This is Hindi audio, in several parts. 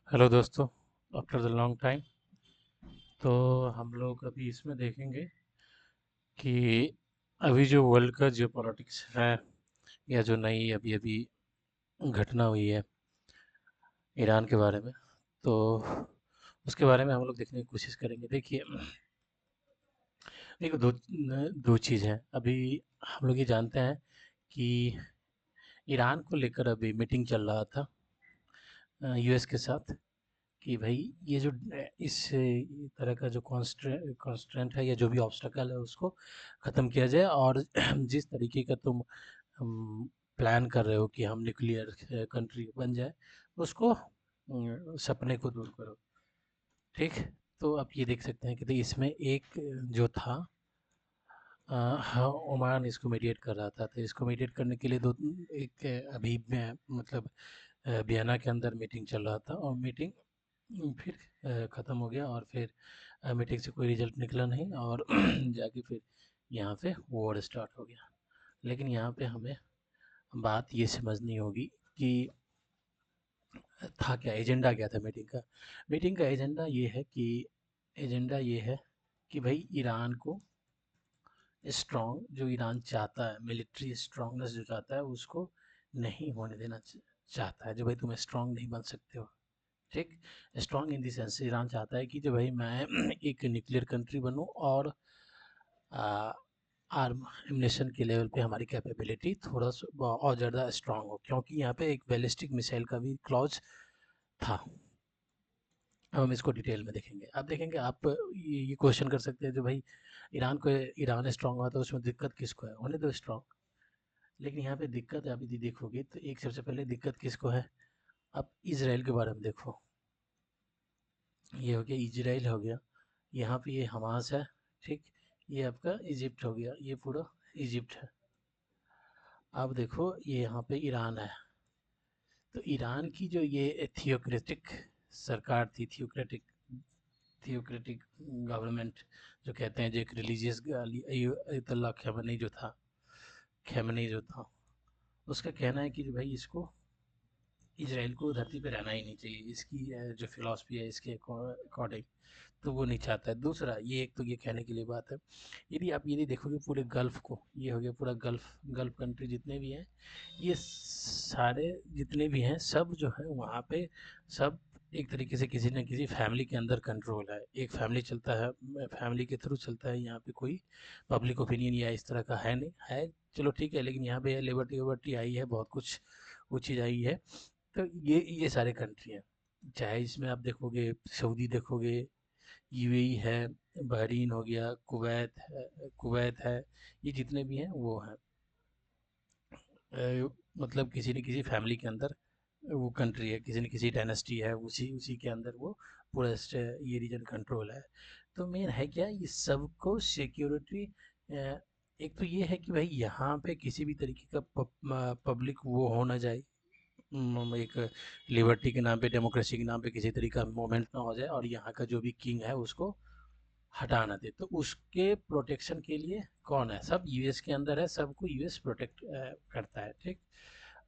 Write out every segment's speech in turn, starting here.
हेलो दोस्तों। After the long time. तो हम लोग अभी इसमें देखेंगे कि अभी जो वर्ल्ड का जो पॉलिटिक्स है या जो नई अभी अभी घटना हुई है ईरान के बारे में, तो उसके बारे में हम लोग देखने की कोशिश करेंगे। देखिए, देखो, दो चीज़ हैं। अभी हम लोग ये जानते हैं कि ईरान को लेकर अभी मीटिंग चल रहा था यूएस के साथ, कि भाई ये जो इस तरह का जो कॉन्स्ट्रेंट है या जो भी ऑब्स्टकल है उसको ख़त्म किया जाए, और जिस तरीके का तुम प्लान कर रहे हो कि हम न्यूक्लियर कंट्री बन जाए, उसको सपने को दूर करो। ठीक। तो आप ये देख सकते हैं कि इसमें एक जो था, हाँ, ओमान इसको मीडिएट कर रहा था। तो इसको मीडिएट करने के लिए दो एक अभी मतलब वियना के अंदर मीटिंग चल रहा था, और मीटिंग फिर ख़त्म हो गया, और फिर मीटिंग से कोई रिजल्ट निकला नहीं, और जाके फिर यहाँ पे वॉर स्टार्ट हो गया। लेकिन यहाँ पे हमें बात ये समझनी होगी कि था क्या, एजेंडा क्या था मीटिंग का। मीटिंग का एजेंडा ये है कि भाई ईरान को स्ट्रॉन्ग, जो ईरान चाहता है, मिलिट्री स्ट्रॉन्गनेस जो चाहता है, उसको नहीं होने देना चाहता है। जो भाई तुम स्ट्रॉन्ग नहीं बन सकते हो। ठीक। Strong in the sense Iran चाहता है कि जो भाई मैं एक न्यूक्लियर कंट्री बनूं, और आर्म एमुनेशन के लेवल पे हमारी कैपेबिलिटी थोड़ा सा और ज़्यादा स्ट्रांग हो, क्योंकि यहाँ पे एक बैलिस्टिक मिसाइल का भी क्लॉज था। अब हम इसको डिटेल में देखेंगे। आप देखेंगे, आप ये क्वेश्चन कर सकते हैं, जो भाई ईरान स्ट्रांग हुआ तो उसमें दिक्कत किसको है, होने दो स्ट्रांग। लेकिन यहाँ पे दिक्कत आप यदि देखोगे तो एक सबसे पहले दिक्कत किसको है। आप इसराइल के बारे में देखो। ये हो गया इजराइल, हो गया यहाँ पे, ये हमास है। ठीक। ये आपका इजिप्ट हो गया, ये पूरा इजिप्ट है। अब देखो, ये यहाँ पे ईरान है। तो ईरान की जो ये थियोक्रेटिक सरकार थी, थियोक्रेटिक थियोक्रेटिक गवर्नमेंट जो कहते हैं, जो एक रिलीजियस अयतुल्ला खेमनी जो था, उसका कहना है कि भाई इसको, इजराइल को धरती पे रहना ही नहीं चाहिए। इसकी जो फिलॉसफी है इसके अकॉर्डिंग, तो वो नहीं चाहता है। दूसरा, ये एक तो ये कहने के लिए बात है। यदि आप यदि देखोगे पूरे गल्फ़ को, ये हो गया पूरा गल्फ़ गल्फ़ कंट्री जितने भी हैं, ये सारे जितने भी हैं, सब जो है वहाँ पे, सब एक तरीके से किसी न किसी फैमिली के अंदर कंट्रोल है। एक फैमिली चलता है, फैमिली के थ्रू चलता है। यहाँ पे कोई पब्लिक ओपिनियन या इस तरह का है नहीं है। चलो ठीक है, लेकिन यहाँ पे लिबर्टी लिबर्टी आई है, बहुत कुछ वो चीज़ आई है। तो ये सारे कंट्री हैं। चाहे इसमें आप देखोगे, सऊदी देखोगे, यूएई है, बहरीन हो गया, कुवैत है, ये जितने भी हैं वो हैं, मतलब किसी न किसी फैमिली के अंदर वो कंट्री है, किसी न किसी डायनेस्टी है, उसी उसी के अंदर वो पूरा ये रीजन कंट्रोल है। तो मेन है क्या, ये सबको सिक्योरिटी। एक तो ये है कि भाई यहाँ पे किसी भी तरीके का पब्लिक वो हो ना जाए, एक लिबर्टी के नाम पे, डेमोक्रेसी के नाम पे किसी तरीके का मूवमेंट ना हो जाए, और यहाँ का जो भी किंग है उसको हटा ना दे। तो उसके प्रोटेक्शन के लिए कौन है, सब यूएस के अंदर है, सबको यूएस प्रोटेक्ट करता है। ठीक।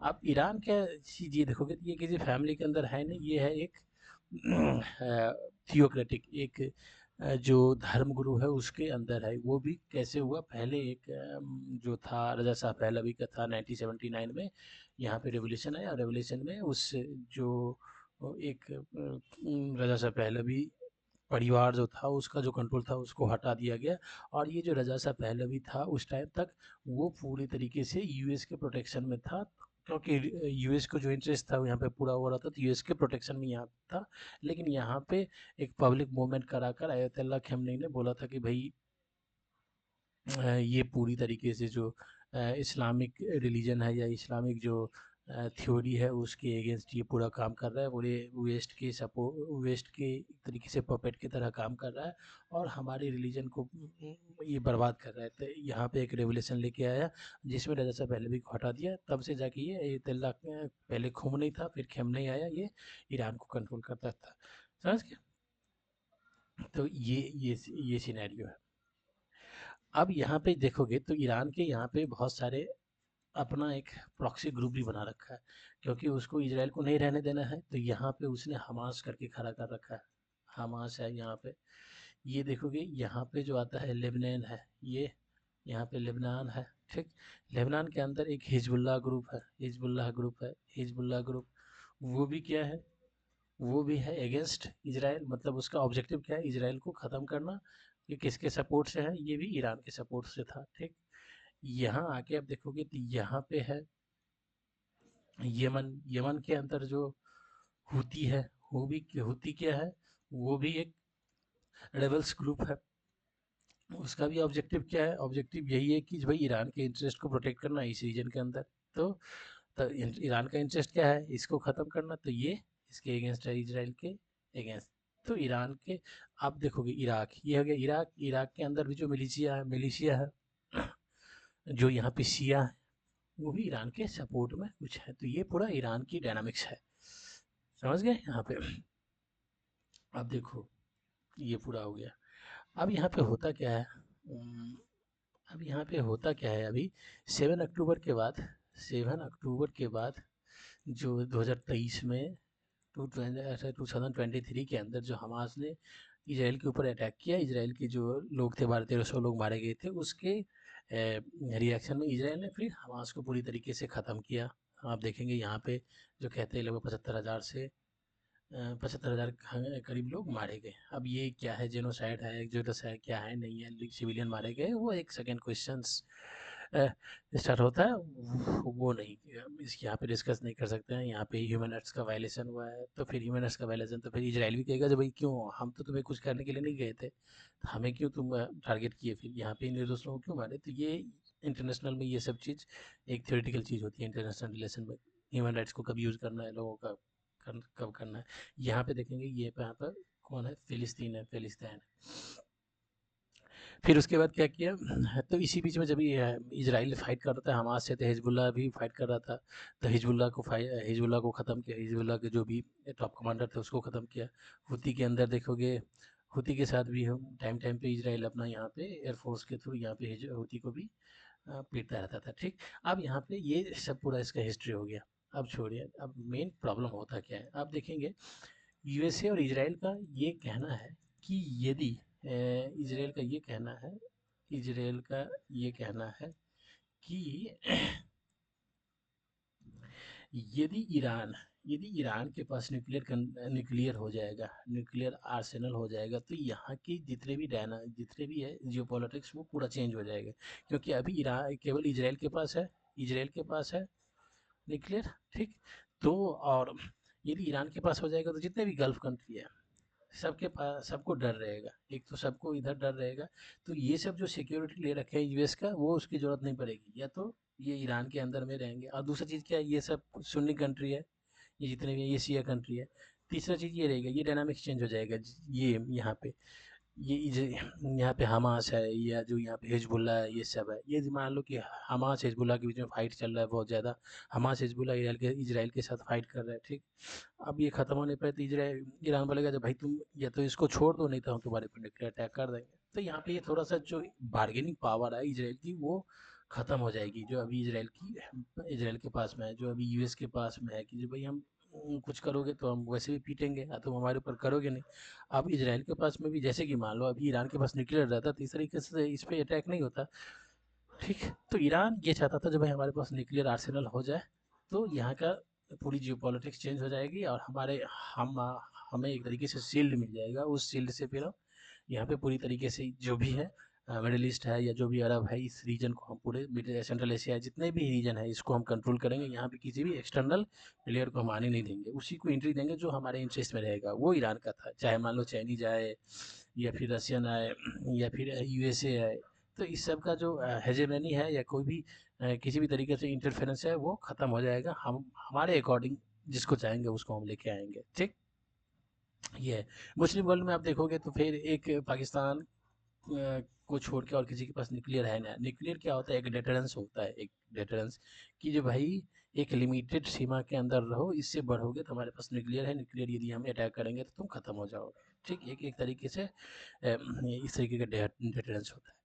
आप ईरान का चीज़ ये देखोगे तो ये किसी फैमिली के अंदर है नहीं, ये है एक थियोक्रेटिक, एक जो धर्मगुरु है उसके अंदर है। वो भी कैसे हुआ, पहले एक जो था रजा शाह पहलवी का था 1979 में, यहाँ पे रेवोल्यूशन आया, और रेवोल्यूशन में उस जो एक रजा शाह पहलवी परिवार जो था, उसका जो कंट्रोल था उसको हटा दिया गया। और ये जो रजा शाह पहलवी था उस टाइम तक, वो पूरी तरीके से यूएस के प्रोटेक्शन में था, क्योंकि यूएस को जो इंटरेस्ट था वो यहाँ पे पूरा हो रहा था, तो यूएस के प्रोटेक्शन में यहाँ था। लेकिन यहाँ पे एक पब्लिक मूवमेंट कराकर अयतुल्ला खमेनी ने बोला था कि भाई ये पूरी तरीके से जो इस्लामिक रिलीजन है या इस्लामिक जो थ्योरी है उसके अगेंस्ट ये पूरा काम कर रहा है। पूरे वेस्ट के एक तरीके से पपेट की तरह काम कर रहा है, और हमारे रिलीजन को ये बर्बाद कर रहा है। तो यहाँ पे एक रेवोल्यूशन लेके आया, जिसमें रजा शाह पहलवी को हटा दिया। तब से जाके ये अयतुल्ला, पहले खुमनी था, फिर खमेनी आया, ये ईरान को कंट्रोल करता था। समझ गए। तो ये सिनेरियो है। अब यहाँ पे देखोगे तो ईरान के यहाँ पे बहुत सारे अपना एक प्रॉक्सी ग्रुप भी बना रखा है, क्योंकि उसको इजराइल को नहीं रहने देना है, तो यहाँ पे उसने हमास करके खड़ा कर रखा है। हमास है यहाँ पे, ये देखोगे यहाँ पे जो आता है लेबनान है, ये यहाँ पे लेबनान है, ठीक। लेबनान के अंदर एक हिजबुल्लाह ग्रुप है, हिजबुल्लाह ग्रुप है, हिजबुल्लाह ग्रुप, वो भी क्या है, वो भी है अगेंस्ट इजराइल, मतलब उसका ऑब्जेक्टिव क्या है, इजराइल को ख़त्म करना। ये किसके सपोर्ट से है, ये भी ईरान के सपोर्ट से था, ठीक। यहाँ आके आप देखोगे तो यहाँ पे है यमन, यमन के अंदर जो हुती है, वो भी हुती क्या है, वो भी एक रेबल्स ग्रुप है। उसका भी ऑब्जेक्टिव क्या है, ऑब्जेक्टिव यही है कि भाई ईरान के इंटरेस्ट को प्रोटेक्ट करना इस रीजन के अंदर। तो ईरान का इंटरेस्ट क्या है, इसको ख़त्म करना, तो ये इसके अगेंस्ट है, इजराइल के अगेंस्ट। तो ईरान के, आप देखोगे इराक, ये हो गया इराक, इराक के अंदर भी जो मिलिशिया है जो यहाँ पे शिया है, वो भी ईरान के सपोर्ट में कुछ है। तो ये पूरा ईरान की डायनामिक्स है, समझ गए यहाँ पे। अब देखो ये पूरा हो गया। अब यहाँ पे होता क्या है, अब यहाँ पे होता क्या है, अभी 7 अक्टूबर के बाद, 7 अक्टूबर के बाद जो 2023 में 2023 के अंदर जो हमास ने इसराइल के ऊपर अटैक किया, इसराइल के जो लोग थे 1200-1300 लोग मारे गए थे, उसके रिएक्शन में इसराइल ने फिर हमास को पूरी तरीके से ख़त्म किया। आप देखेंगे यहाँ पे जो कहते हैं लगभग 75,000 से 75,000 करीब लोग मारे गए। अब ये क्या है, जेनोसाइड है, जेनोसाइड क्या है, नहीं है, सिविलियन मारे गए, वो एक सेकेंड क्वेश्चंस स्टार्ट होता है, वो नहीं, हम इस यहाँ पे डिस्कस नहीं कर सकते हैं। यहाँ पे ह्यूमन राइट्स का वायलेशन हुआ है, तो फिर ह्यूमन राइट्स का वायलेशन, तो फिर इजराइल भी कहेगा जब भाई क्यों, हम तो तुम्हें कुछ करने के लिए नहीं गए थे, तो हमें क्यों तुम टारगेट किए, फिर यहाँ पे निर्दोष लोगों को क्यों मारे। तो ये इंटरनेशनल में ये सब चीज़ एक थ्योरेटिकल चीज़ होती है इंटरनेशनल रिलेशन में, ह्यूमन राइट्स को कब यूज़ करना है लोगों का, कब करना है। यहाँ पे देखेंगे ये यहाँ पर कौन है, फिलिस्तीन है, फिलिस्तीन। फिर उसके बाद क्या किया, तो इसी बीच में जब ये इजराइल फाइट कर रहा था हमास से, तो हिजबुल्लाह भी फाइट कर रहा था। तो हिजबुल्लाह को ख़त्म किया, हिजबुल्लाह के जो भी टॉप कमांडर थे उसको ख़त्म किया। हुती के अंदर देखोगे, हुती के साथ भी हम टाइम टाइम पे इजराइल अपना यहाँ पे एयरफोर्स के थ्रू यहाँ पे हुती को भी पीटता रहता था, ठीक। अब यहाँ पे ये सब पूरा इसका हिस्ट्री हो गया। अब छोड़िए, अब मेन प्रॉब्लम होता क्या है, आप देखेंगे यूएसए और इजराइल का ये कहना है कि यदि इजराइल का ये कहना है, इजराइल का ये कहना है कि यदि ईरान के पास न्यूक्लियर हो जाएगा, न्यूक्लियर आर्सेनल हो जाएगा, तो यहाँ की जितने भी है जियोपॉलिटिक्स वो पूरा चेंज हो जाएगा। क्योंकि अभी ईरान केवल इजराइल के पास है, इजराइल के पास है न्यूक्लियर, ठीक। तो और यदि ईरान के पास हो जाएगा, तो जितने भी गल्फ कंट्री है सबके पास, सबको डर रहेगा, एक तो सबको इधर डर रहेगा। तो ये सब जो सिक्योरिटी ले रखे हैं यूएस का, वो उसकी ज़रूरत नहीं पड़ेगी, या तो ये ईरान के अंदर में रहेंगे। और दूसरी चीज़ क्या है, ये सब सुन्नी कंट्री है, ये जितने भी ये शिया कंट्री है। तीसरा चीज़ ये रहेगा, ये डायनामिक्स चेंज हो जाएगा, ये यहाँ पे यहाँ पे हमास है, या जो यहाँ पे हिजबुल्ला है, ये सब है। ये मान लो कि हमास हिजबुल्ला के बीच में फाइट चल रहा है बहुत ज़्यादा, हमास हिजबुल्ला इजराइल के साथ फाइट कर रहा है, ठीक। अब ये खत्म होने पर तो इजराइल ईरान बोलेगा जब भाई तुम या तो इसको छोड़ दो, नहीं तो हम तुम्हारे पर न्यूक्लियर अटैक कर देंगे। तो यहाँ पे ये थोड़ा सा जो बार्गेनिंग पावर है इजराइल की, वो खत्म हो जाएगी, जो अभी इजराइल के पास में है, जो अभी यूएस के पास में है, कि जो भाई हम कुछ करोगे तो हम वैसे भी पीटेंगे, तुम हमारे ऊपर करोगे नहीं। अब इजराइल के पास में भी, जैसे कि मान लो अभी ईरान के पास न्यूक्लियर रहता, तो इस तरीके से इस पे अटैक नहीं होता, ठीक। तो ईरान ये चाहता था जब भाई हमारे पास न्यूक्लियर आर्सेनल हो जाए, तो यहाँ का पूरी जियोपॉलिटिक्स चेंज हो जाएगी, और हम हमें एक तरीके से शील्ड मिल जाएगा, उस शील्ड से फिर हम यहाँ पे पूरी तरीके से जो भी है मिडिल ईस्ट है या जो भी अरब है, इस रीजन को हम पूरे सेंट्रल एशिया जितने भी रीजन है इसको हम कंट्रोल करेंगे। यहाँ पे किसी भी एक्सटर्नल प्लेयर को हम आने नहीं देंगे, उसी को एंट्री देंगे जो हमारे इंटरेस्ट में रहेगा। वो ईरान का था, चाहे मान लो चाइनीज आए या फिर रशियन आए या फिर यूएसए आए। तो इस सब का जो हेजेमनी है या कोई भी किसी भी तरीके से इंटरफेरेंस है, वो ख़त्म हो जाएगा। हम हमारे अकॉर्डिंग जिसको चाहेंगे उसको हम लेके आएंगे, ठीक। ये है। मुस्लिम वर्ल्ड में आप देखोगे तो फिर एक पाकिस्तान को छोड़ के और किसी के पास न्यूक्लियर है ना। न्यूक्लियर क्या होता है, एक डेटरेंस होता है, एक डेटरेंस, कि जो भाई एक लिमिटेड सीमा के अंदर रहो, इससे बढ़ोगे तो हमारे पास न्यूक्लियर है, न्यूक्लियर यदि हमें अटैक करेंगे तो तुम खत्म हो जाओगे, ठीक। एक एक तरीके से इस तरीके का डेटरेंस होता है।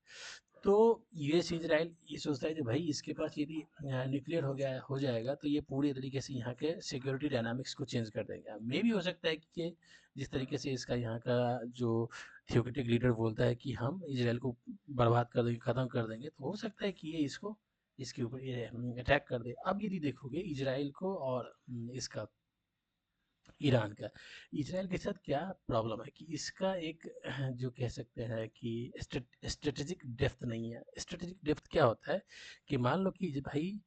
तो यूएस इजराइल ये सोचता है कि भाई इसके पास यदि न्यूक्लियर हो जाएगा तो ये पूरी तरीके से यहाँ के सिक्योरिटी डायनामिक्स को चेंज कर देगा। मे भी हो सकता है कि ये जिस तरीके से इसका यहाँ का जो थियोक्रेटिक लीडर बोलता है कि हम इजराइल को बर्बाद कर देंगे, ख़त्म कर देंगे, तो हो सकता है कि ये इसको इसके ऊपर ये अटैक कर दे। अब यदि देखोगे इजराइल को और इसका ईरान का, इजराइल के साथ क्या प्रॉब्लम है कि इसका एक जो कह सकते हैं कि स्ट्रेटेजिक डेप्थ नहीं है। स्ट्रेटेजिक डेप्थ क्या होता है कि मान लो कि भाई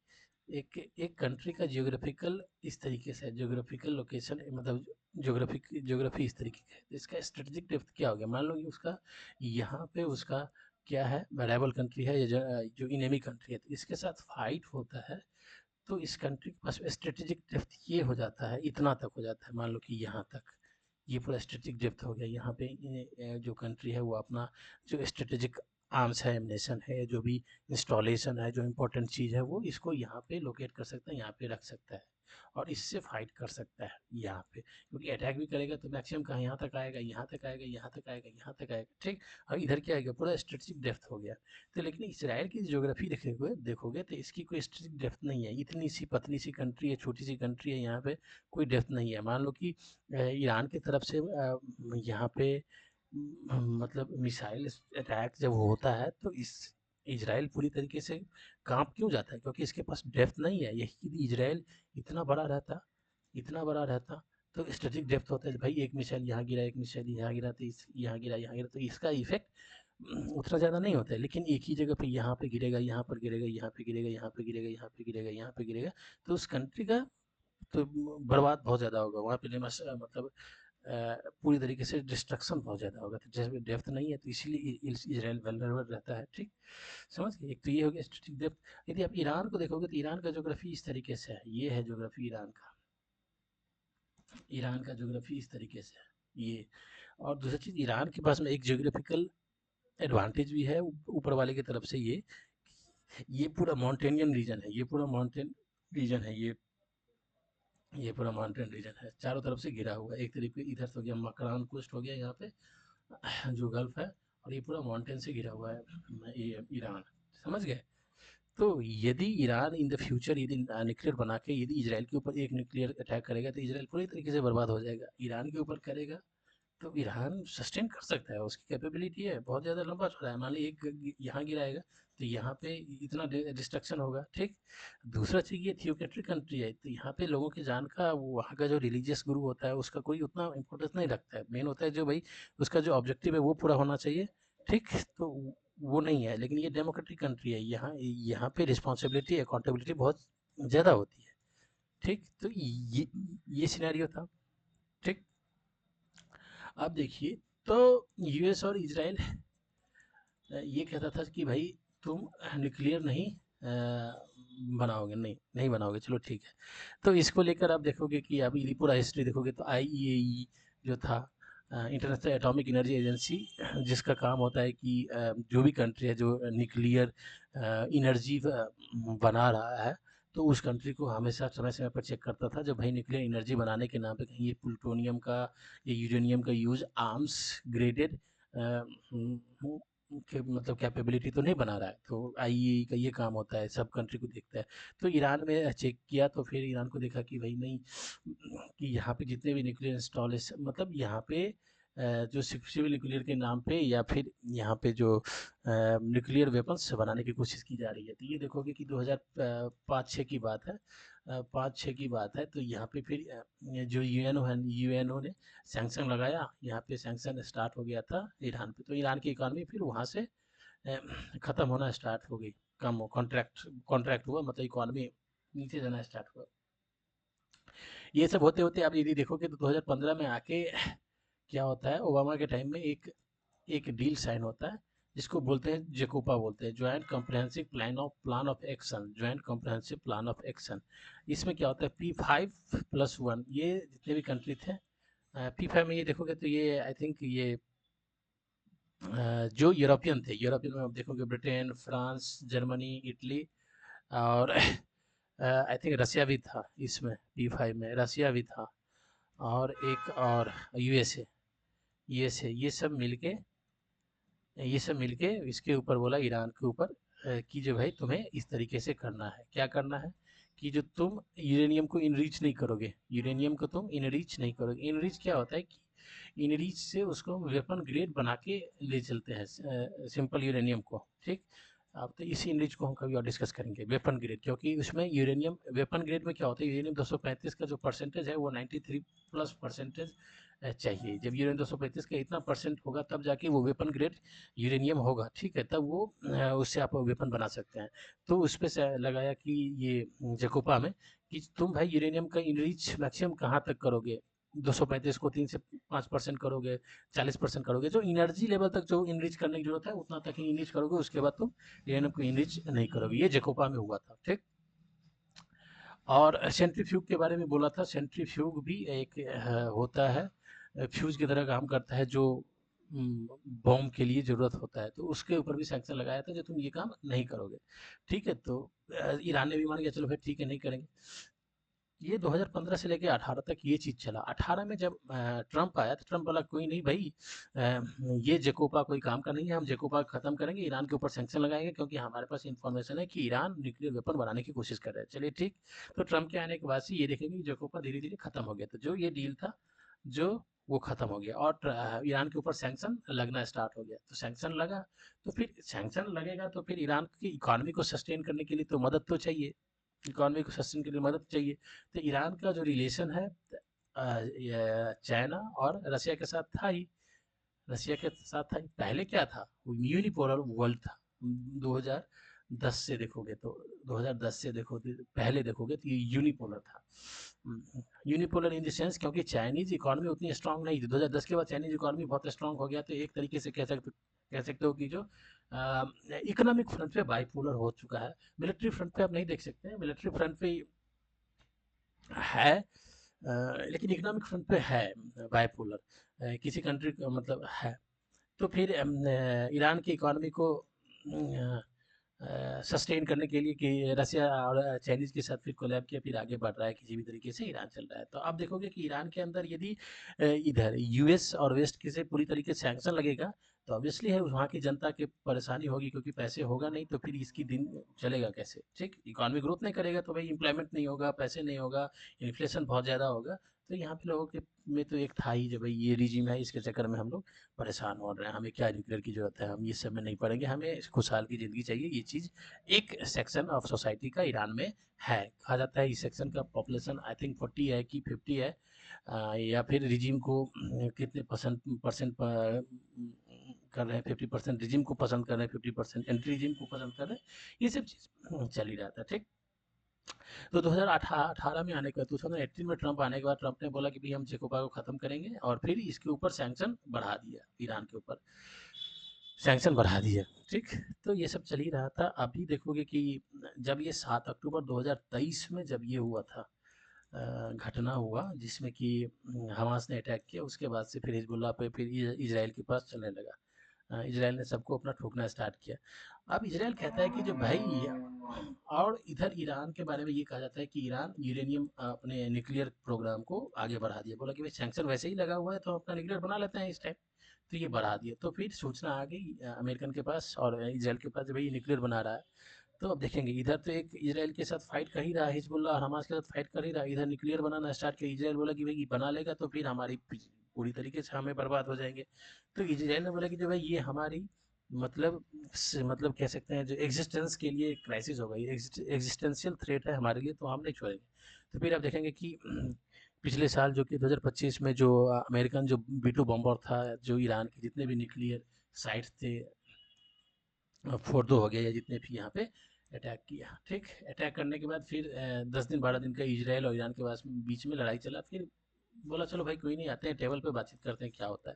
एक एक कंट्री का जियोग्राफिकल इस तरीके से ज्योग्राफिकल लोकेशन मतलब ज्योग्राफी इस तरीके का है, तो इसका स्ट्रेटेजिक डेप्थ क्या हो गया। मान लो कि उसका यहाँ पे उसका क्या है, वेरिएबल कंट्री है या जो इनेमी कंट्री है, तो इसके साथ फाइट होता है, तो इस कंट्री के पास स्ट्रेटेजिक डेप्थ ये हो जाता है, इतना तक हो जाता है। मान लो कि यहाँ तक ये पूरा स्ट्रेटेजिक डेप्थ हो गया। यहाँ पे जो कंट्री है वो अपना जो स्ट्रेटेजिक आर्म्स है, एमिनेशन है, जो भी इंस्टॉलेशन है, जो इम्पोर्टेंट चीज़ है, वो इसको यहाँ पे लोकेट कर सकता है, यहाँ पे रख सकता है और इससे फाइट कर सकता है यहाँ पे। क्योंकि अटैक भी करेगा तो मैक्सिमम कहाँ यहाँ तक आएगा, यहाँ तक आएगा, यहाँ तक आएगा, यहाँ तक आएगा, ठीक। और इधर क्या आएगा, पूरा स्ट्रेटेजिक डेप्थ हो गया। तो लेकिन इसराइल की ज्योग्राफी देखोगे तो इसकी कोई स्ट्रेटेजिक डेप्थ नहीं है। इतनी सी पतली सी कंट्री है, छोटी सी कंट्री है, यहाँ पे कोई डेप्थ नहीं है। मान लो कि ईरान की तरफ से यहाँ पे मतलब मिसाइल अटैक जब होता है तो इस इजराइल पूरी तरीके से कांप क्यों जाता है, क्योंकि इसके पास डेप्थ नहीं है। यही यदि इजराइल इतना बड़ा रहता तो स्ट्रेटेजिक डेप्थ होता है। भाई एक मिसाइल यहाँ गिरा, एक मिसाइल यहाँ गिरा, तो यहाँ गिरा, तो इसका इफेक्ट उतना ज़्यादा नहीं होता है। लेकिन एक ही जगह पे यहाँ पे गिरेगा, यहाँ पर गिरेगा, यहाँ पे गिरेगा, यहाँ पे गिरेगा, यहाँ पे गिरेगा, यहाँ पे गिरेगा, तो उस कंट्री का तो बर्बाद बहुत ज़्यादा होगा। वहाँ पे मतलब पूरी तरीके से डिस्ट्रक्शन बहुत ज़्यादा होगा। तो जैसे डेप्थ नहीं है तो इसीलिए इजराइल वल्नरेबल रहता है, ठीक। समझ गए, एक तो ये हो गया स्ट्रेटेजिक डेप्थ। यदि आप ईरान को देखोगे तो ईरान का ज्योग्राफी इस तरीके से है, ये है ज्योग्राफी ईरान का ज्योग्राफी इस तरीके से है ये। और दूसरी चीज़, ईरान के पास में एक ज्योग्राफिकल एडवांटेज भी है ऊपर वाले की तरफ से, ये पूरा माउंटेनियन रीजन है, ये पूरा माउंटेन रीजन है, ये पूरा माउंटेन रीजन है, चारों तरफ से घिरा हुआ है। एक तरीके इधर से हो गया मकरान कोस्ट हो गया यहाँ पे जो गल्फ है, और ये पूरा माउंटेन से घिरा हुआ है ये ईरान। समझ गए। तो यदि ईरान इन द फ्यूचर यदि न्यूक्लियर बना के यदि इजराइल के ऊपर एक न्यूक्लियर अटैक करेगा तो इजराइल पूरी तरीके से बर्बाद हो जाएगा। ईरान के ऊपर करेगा तो ईरान सस्टेन कर सकता है, उसकी कैपेबिलिटी है, बहुत ज़्यादा लंबा चौड़ा है। मान ली एक यहाँ गिराएगा तो यहाँ पे इतना डिस्ट्रक्शन होगा, ठीक। दूसरा चीज़, ये थियोक्रेटिक कंट्री है, तो यहाँ पे लोगों की जान का, वहाँ का जो रिलीजियस गुरु होता है उसका कोई उतना इंपॉर्टेंस नहीं रखता है। मेन होता है जो भाई उसका जो ऑब्जेक्टिव है वो पूरा होना चाहिए, ठीक। तो वो नहीं है। लेकिन ये डेमोक्रेटिक कंट्री है, यहाँ यहाँ पे रिस्पॉन्सिबिलिटी अकाउंटेबिलिटी बहुत ज़्यादा होती है, ठीक। तो ये सिनेरियो था, ठीक। अब देखिए, तो यूएस और इजराइल ये कहता था कि भाई तुम न्यूक्लियर नहीं बनाओगे, नहीं बनाओगे, चलो ठीक है। तो इसको लेकर आप देखोगे कि अभी ये पूरा हिस्ट्री देखोगे तो आईईई जो था, इंटरनेशनल एटॉमिक एनर्जी एजेंसी, जिसका काम होता है कि जो भी कंट्री है जो न्यूक्लियर एनर्जी बना रहा है, तो उस कंट्री को हमेशा समय समय पर चेक करता था। जब भाई न्यूक्लियर एनर्जी बनाने के नाम पे कहीं ये प्लूटोनियम का या यूरेनियम का यूज़ आर्म्स ग्रेडेड के मतलब कैपेबिलिटी तो नहीं बना रहा है, तो आईईई का ये काम होता है, सब कंट्री को देखता है। तो ईरान में चेक किया तो फिर ईरान को देखा कि भाई नहीं, कि यहाँ पे जितने भी न्यूक्लियर इंस्टॉलेशन मतलब यहाँ पे जो सिविल न्यूक्लियर के नाम पे या फिर यहाँ पे जो न्यूक्लियर वेपन्स बनाने की कोशिश की जा रही है, तो ये देखोगे कि 2005-6 की बात है, 5-6 की बात है। तो यहाँ पे फिर जो यूएनओ ने सैंक्शन लगाया, यहाँ पे सैंक्शन स्टार्ट हो गया था ईरान पे, तो ईरान की इकॉनमी फिर वहाँ से ख़त्म होना स्टार्ट हो गई, कम कॉन्ट्रैक्ट कॉन्ट्रैक्ट हुआ, मतलब इकॉनमी नीचे जाना स्टार्ट हुआ। ये सब होते होते आप यदि देखोगे तो 2015 में आके क्या होता है, ओबामा के टाइम में एक एक डील साइन होता है, जिसको बोलते हैं जेकोपा बोलते हैं, joint comprehensive plan of action, joint comprehensive plan of action. इसमें क्या होता है, P5+1, ये जितने भी कंट्री थे, P5 में ये देखोगे तो ये आई थिंक ये जो यूरोपियन थे, यूरोपियन में आप देखोगे ब्रिटेन, फ्रांस, जर्मनी, इटली और आई थिंक रसिया भी था इसमें, P5 में रसिया भी था, और एक और यूएसए, ये सब मिलके ये सब मिलके इसके ऊपर बोला ईरान के ऊपर कि जो भाई तुम्हें इस तरीके से करना है, क्या करना है कि जो तुम यूरेनियम को इनरीच नहीं करोगे, यूरेनियम को तुम इनरीच नहीं करोगे। इनरीच क्या होता है कि इनरीच से उसको वेपन ग्रेड बना के ले चलते हैं सिंपल यूरेनियम को, ठीक। अब तो इसी इनरिच को हम कभी और डिस्कस करेंगे, वेपन ग्रेड, क्योंकि उसमें यूरेनियम वेपन ग्रेड में क्या होता है, यूरेनियम 235 का जो परसेंटेज है वो 93 प्लस परसेंटेज चाहिए। जब यूरेनियम 235 का इतना परसेंट होगा तब जाके वो वेपन ग्रेड यूरेनियम होगा, ठीक है, तब वो उससे आप वेपन बना सकते हैं। तो उस पे से लगाया कि ये जकोपा में कि तुम भाई यूरेनियम का इनरीच मैक्सिमम कहाँ तक करोगे, 235 को 3 से 5% करोगे, 40% करोगे, जो एनर्जी लेवल तक जो इनरीच करने की जरूरत है उतना तक ही इनरीच करोगे, उसके बाद तुम यूरेनियम को इनरिच नहीं करोगे। ये जकोपा में हुआ था, ठीक। और सेंट्रीफ्यूग के बारे में बोला था, सेंट्रीफ्यूग भी एक होता है, फ्यूज की तरह काम करता है, जो बॉम्ब के लिए ज़रूरत होता है, तो उसके ऊपर भी सैंक्शन लगाया था जो तुम ये काम नहीं करोगे, ठीक है। तो ईरान ने भी मान लिया चलो फिर ठीक है नहीं करेंगे। ये 2015 से लेके 18 तक ये चीज़ चला। 18 में जब ट्रंप आया तो ट्रंप बोला कोई नहीं भाई, ये जेकोपा कोई काम का नहीं है, हम जेकोपा ख़त्म करेंगे, ईरान के ऊपर सैंक्शन लगाएंगे क्योंकि हमारे पास इन्फॉर्मेशन है कि ईरान न्यूक्लियर वेपन बनाने की कोशिश कर रहा है। चलिए ठीक। तो ट्रंप के आने के बाद से ये देखेंगे कि जेकोपा धीरे धीरे खत्म हो गया। तो जो ये डील था, जो वो खत्म हो गया और ईरान के ऊपर सैंक्शन लगना स्टार्ट हो गया। तो सैंक्शन लगा, तो फिर सैंक्शन लगेगा तो फिर ईरान की इकोनॉमी को सस्टेन करने के लिए तो मदद तो चाहिए, इकॉनमी को सस्टेन के लिए मदद चाहिए। तो ईरान का जो रिलेशन है चाइना और रसिया के साथ था ही, रसिया के साथ था ही। पहले क्या था, यूनिपोलर वर्ल्ड था। 2010 से देखोगे तो 2010 से देखो पहले देखोगे तो ये यूनिपोलर था। यूनिपोलर इन द सेंस क्योंकि चाइनीज इकोनॉमी उतनी स्ट्रांग नहीं थी। 2010 के बाद चाइनीज इकोनॉमी बहुत स्ट्रांग हो गया, तो एक तरीके से कह सकते हो कि जो इकोनॉमिक फ्रंट पे बाइपोलर हो चुका है। मिलिट्री फ्रंट पे आप नहीं देख सकते हैं, मिलिट्री फ्रंट पे है, लेकिन इकोनॉमिक फ्रंट पे है बाइपोलर, किसी कंट्री का मतलब है। तो फिर ईरान की इकोनॉमी को सस्टेन करने के लिए कि रसिया और चाइनीज़ के साथ फिर कोलैब किया, फिर आगे बढ़ रहा है किसी भी तरीके से ईरान चल रहा है। तो आप देखोगे कि ईरान के अंदर यदि इधर यूएस और वेस्ट के से पूरी तरीके से सैंक्शन लगेगा तो ऑब्वियसली है वहाँ की जनता की परेशानी होगी, क्योंकि पैसे होगा नहीं तो फिर इसकी दिन चलेगा कैसे, ठीक। इकोनॉमी ग्रोथ नहीं करेगा तो भाई एम्प्लॉयमेंट नहीं होगा, पैसे नहीं होगा, इन्फ्लेशन बहुत ज़्यादा होगा। तो यहाँ पे लोगों के में तो एक था ही, जो भाई ये रिजीम है इसके चक्कर में हम लोग परेशान हो रहे हैं, हमें क्या न्यूक्लियर की ज़रूरत है, हम ये सब में नहीं पड़ेंगे, हमें खुशहाल की ज़िंदगी चाहिए। ये चीज़ एक सेक्शन ऑफ सोसाइटी का ईरान में है। कहा जाता है इस सेक्शन का पॉपुलेशन आई थिंक 40 है कि 50 है, या फिर रिजीम को कितने परसेंट कर रहे हैं, 50% रिजीम को पसंद कर रहे हैं, 50% एंटी रिजीम को पसंद कर रहे हैं। ये सब चीज़ चल ही रहा था, ठीक। तो 2018 में आने के बाद 2018 में ट्रंप आने के बाद ट्रंप ने बोला कि भाई हम जेकोपा को ख़त्म करेंगे और फिर इसके ऊपर सैंक्शन बढ़ा दिया, ईरान के ऊपर सैंक्शन बढ़ा दिया, ठीक। तो ये सब चल ही रहा था। अभी देखोगे कि जब ये 7 अक्टूबर 2023 में जब ये हुआ था, घटना हुआ जिसमें कि हमास ने अटैक किया, उसके बाद से फिर हिजबुल्लाह पे फिर इजराइल के पास चलने लगा। इजराइल ने सबको अपना ठोकना स्टार्ट किया। अब इजराइल कहता है कि जो भाई, और इधर ईरान के बारे में ये कहा जाता है कि ईरान यूरेनियम अपने न्यूक्लियर प्रोग्राम को आगे बढ़ा दिया, बोला कि भाई सैंक्शन वैसे ही लगा हुआ है तो अपना न्यूक्लियर बना लेते हैं इस टाइम। तो ये बढ़ा दिया, तो फिर सूचना आ गई अमेरिकन के पास और इजराइल के पास, भाई न्यूक्लियर बना रहा है। तो अब देखेंगे, इधर तो एक इजराइल के साथ फाइट कर ही रहा है, हिजबुल्लाह और हमास के साथ फाइट कर ही रहा है, इधर न्यूक्लियर बनाना स्टार्ट किया। इजराइल बोला कि भाई बना लेगा तो फिर हमारी पूरी तरीके से हमें बर्बाद हो जाएंगे। तो इजराइल ने बोला कि जो भाई ये हमारी मतलब मतलब कह सकते हैं जो एग्जिस्टेंस के लिए क्राइसिस होगा, ये एग्जिस्टेंशियल थ्रेट है हमारे लिए, तो हम नहीं छोड़ेंगे। तो फिर आप देखेंगे कि पिछले साल जो कि 2025 में जो अमेरिकन जो B2 बॉम्बर था, जो ईरान के जितने भी न्यूक्लियर साइट्स थे फोर्दो हो गया या जितने भी यहाँ पे अटैक किया, ठीक। अटैक करने के बाद फिर 10 दिन 12 दिन का इजराइल और ईरान के बीच में लड़ाई चला। फिर बोला चलो भाई कोई नहीं, आते हैं टेबल पे बातचीत करते हैं क्या होता है।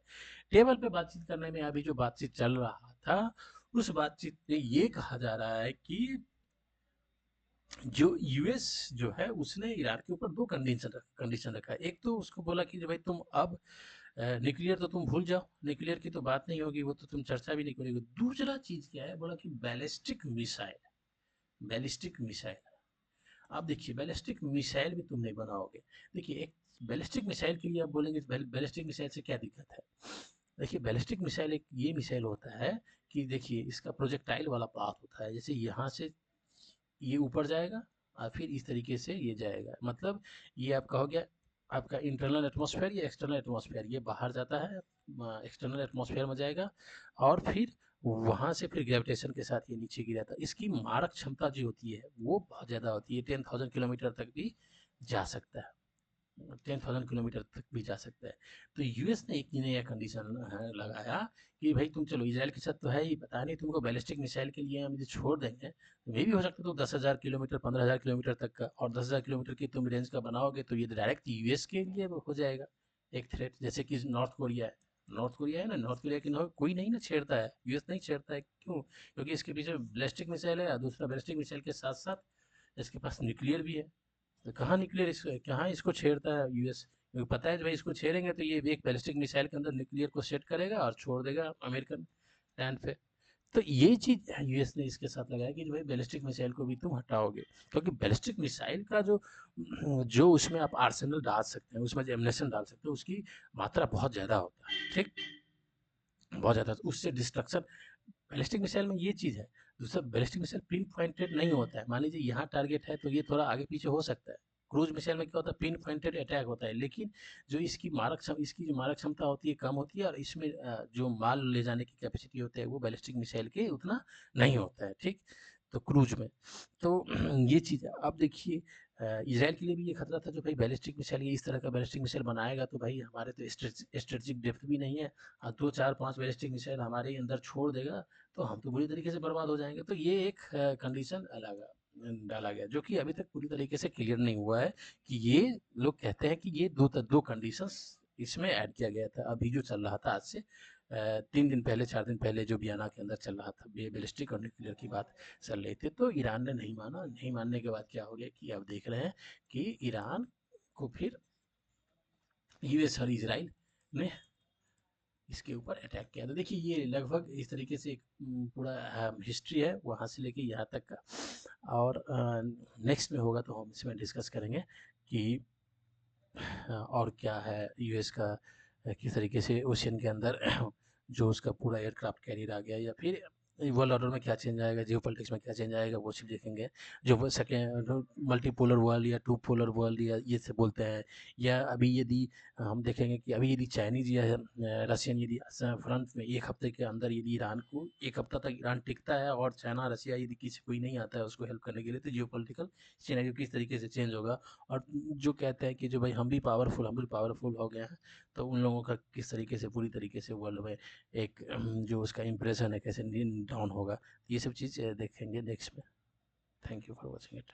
टेबल पे बातचीत करने में अभी जो बातचीत चल रहा था, उस बातचीत में ये कहा जा रहा है कि जो यूएस जो है उसने ईरान के ऊपर दो कंडीशन रखा है। एक तो उसको बोला कि जो भाई तुम अब न्यूक्लियर तो तुम भूल जाओ, न्यूक्लियर की तो बात नहीं होगी, वो तो तुम चर्चा भी नहीं करोगे। दूसरा चीज क्या है, बोला कि बैलिस्टिक मिसाइल, बैलिस्टिक मिसाइल, आप देखिए बैलिस्टिक मिसाइल भी तुम नहीं बनाओगे। देखिए एक बैलिस्टिक मिसाइल के लिए आप बोलेंगे बैलिस्टिक मिसाइल से क्या दिक्कत है। देखिए बैलिस्टिक मिसाइल एक ये मिसाइल होता है कि देखिए इसका प्रोजेक्टाइल वाला पाथ होता है, जैसे यहाँ से ये ऊपर जाएगा और फिर इस तरीके से ये जाएगा, मतलब ये आपका हो गया आपका इंटरनल एटमॉस्फेयर, ये एक्सटर्नल एटमॉस्फेयर, ये बाहर जाता है एक्सटर्नल एटमॉस्फेयर में जाएगा और फिर वहाँ से फिर ग्रेविटेशन के साथ ये नीचे गिरा था। इसकी मारक क्षमता जो होती है वो बहुत ज़्यादा होती है, 10,000 किलोमीटर तक भी जा सकता है, 10,000 किलोमीटर तक भी जा सकता है। तो यूएस ने एक नया कंडीशन लगाया कि भाई तुम चलो इजराइल के साथ तो है ही, पता नहीं तुमको बैलिस्टिक मिसाइल के लिए हम इसे छोड़ देंगे, तो मे भी हो सकता है तो 10,000 किलोमीटर 15,000 किलोमीटर तक का, और 10,000 किलोमीटर की तुम रेंज का बनाओगे तो ये डायरेक्ट यूएस के लिए वो हो जाएगा एक थ्रेट, जैसे कि नॉर्थ कोरिया है। नॉर्थ कोरिया है ना, नॉर्थ कोरिया की कोई नहीं ना छेड़ता है, यूएस नहीं छेड़ता है, क्यों? क्योंकि इसके पीछे बैलिस्टिक मिसाइल है, और दूसरा बैलिस्टिक मिसाइल के साथ साथ इसके पास न्यूक्लियर भी है। तो कहाँ न्यूक्लियर कहाँ इसको छेड़ता है यूएस, क्योंकि पता है भाई इसको छेड़ेंगे तो ये एक बैलिस्टिक मिसाइल के अंदर न्यूक्लियर को सेट करेगा और छोड़ देगा अमेरिकन लैंड पे। तो ये चीज यूएस ने इसके साथ लगाया कि भाई बैलिस्टिक मिसाइल को भी तुम हटाओगे, क्योंकि बैलिस्टिक मिसाइल का जो जो उसमें आप आर्सेनल डाल सकते हैं, उसमें जो एमुनेशन डाल सकते हैं, उसकी मात्रा बहुत ज़्यादा होता है, ठीक, बहुत ज़्यादा, उससे डिस्ट्रक्शन। बैलिस्टिक मिसाइल में ये चीज़ है। दूसरा, बैलिस्टिक मिसाइल पिन पॉइंटेड नहीं होता है, मान लीजिए यहाँ टारगेट है तो ये थोड़ा आगे पीछे हो सकता है। क्रूज मिसाइल में क्या होता है, पिन पॉइंटेड अटैक होता है, लेकिन जो इसकी जो मारक क्षमता होती है कम होती है, और इसमें जो माल ले जाने की कैपेसिटी होती है वो बैलिस्टिक मिसाइल के उतना नहीं होता है, ठीक। तो क्रूज में तो ये चीज़ है। अब देखिए इसराइल के लिए भी ये खतरा था जो भाई बैलिस्टिक मिसाइल, ये इस तरह का बैलिस्टिक मिसाइल बनाएगा तो भाई हमारे तो स्ट्रेटेजिक डेप्थ भी नहीं है, और 2 4 5 बैलिस्टिक मिसाइल हमारे अंदर छोड़ देगा तो हम तो बुरी तरीके से बर्बाद हो जाएंगे। तो ये एक कंडीशन डाला गया, जो कि अभी तक पूरी तरीके से क्लियर नहीं हुआ है, कि ये लोग कहते हैं कि ये दो कंडीशंस इसमें ऐड किया गया था। अभी जो चल रहा था आज से 3 दिन पहले 4 दिन पहले जो बयाना के अंदर चल रहा था, बैलिस्टिक और न्यूक्लियर की बात चल रही थी, तो ईरान ने नहीं माना। नहीं मानने के बाद क्या हो गया कि अब देख रहे हैं कि ईरान को फिर यूएस और इसराइल ने इसके ऊपर अटैक किया। तो देखिए ये लगभग इस तरीके से एक पूरा हिस्ट्री है वहाँ से लेके यहाँ तक का, और नेक्स्ट में होगा तो हम इसमें डिस्कस करेंगे कि और क्या है यूएस का, किस तरीके से ओशियन के अंदर जो उसका पूरा एयरक्राफ्ट कैरियर आ गया, या फिर वर्ल्ड ऑर्डर में क्या चेंज आएगा, जियो पॉलिटिक्स में क्या चेंज आएगा, वो सब देखेंगे। जो सेकेंड मल्टीपोलर वर्ल्ड या टू पोलर वर्ल्ड या ये से बोलते हैं, या अभी यदि हम देखेंगे कि अभी यदि चाइनीज या रशियन यदि फ्रंट में 1 हफ्ते के अंदर यदि ईरान को 1 हफ्ता तक ईरान टिकता है, और चाइना रशिया यदि किसी कोई नहीं आता है उसको हेल्प करने के लिए, तो जियो पॉलिटिकल सिनेरियो किस तरीके से चेंज होगा। और जो कहते हैं कि जो भाई हम भी पावरफुल हो गए हैं, तो उन लोगों का किस तरीके से पूरी तरीके से वर्ल्ड में एक जो उसका इम्प्रेशन है कैसे डाउन होगा, ये सब चीज़ देखेंगे नेक्स्ट में। Thank you for watching it.